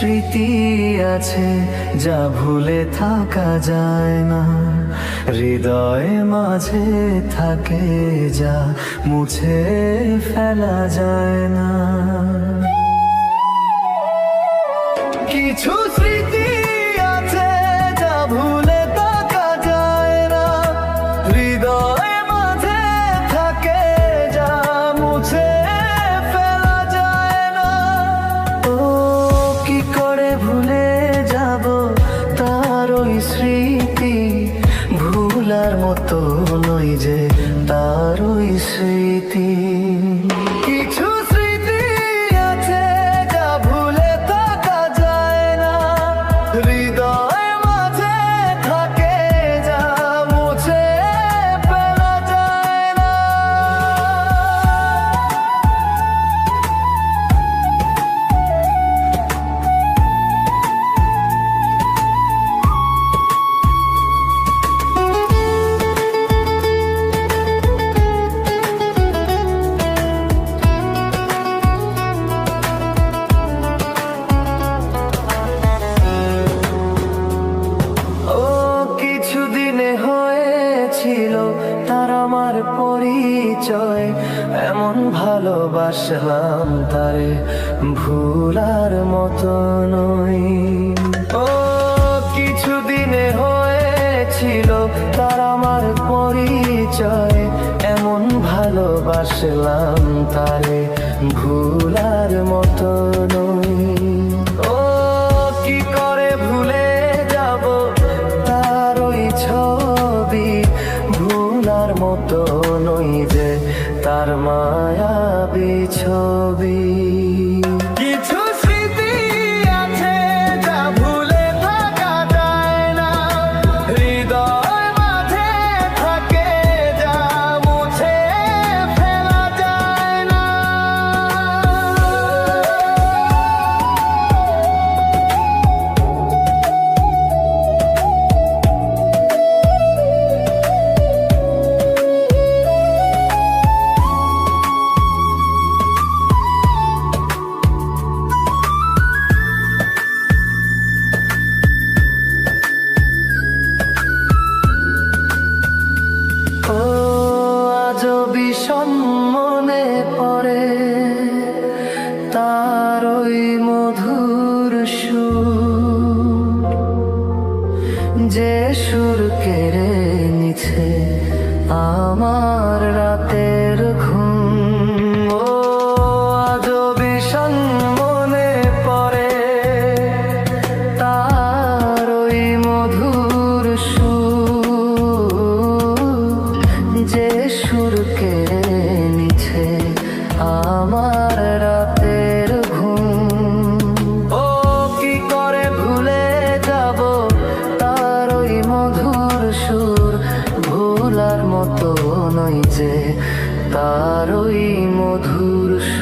স্মৃতি আছে যা ভুলে থাকা যায় না, হৃদয়ে মাঝে থাকে যা মুছে ফেলা যায় না। কিছু স্মৃতি আছে যা ভুলে থাকা যায় না, হৃদয়ে মাঝে থাকে যা মুছে ফেলা যায় না। ও কি করে ভুলে যাব তার ওই স্মৃতি, ভুলার মতো নয় যে তার ওই স্মৃতি। কিছু স্মৃতি আছে যা ভুলে থাকা যায় না, হৃদয়ে মাঝে থাকে যা মুছে ফেলা যায় না। ছিল তার আমার পরিচয়, এমন ভালোবাসলাম তারে ভুলার মতো নয়। ও কিছুদিনে হয়েছিল তার আমার পরিচয়, এমন ভালোবাসলাম তারে ভুলার মতো নয়। ও কি করে ভুলে যাব তার ওই ছবি, ভুলার মতো নই যে তার মায়াবী ছবি। কিছু স্মৃতি আছে যা ভুলে থাকা যায় না, হৃদয় মাঝে থাকে যা মুছে ফেলা যায় না। ভীষণ মনে পড়ে তার ওই মধুর সুর, যে সুর কেড়ে নিছে আমার রাতের ঘুম। ও আজ ভীষণ মনে পড়ে তার ওই মধুর সুর, যে সুর কেড়ে নিছে আমার রাতের ঘুম। ও কি করে ভুলে যাব তার ওই মধুর সুর, ভুলার মতো নয় যে তার ওই মধুর সুর।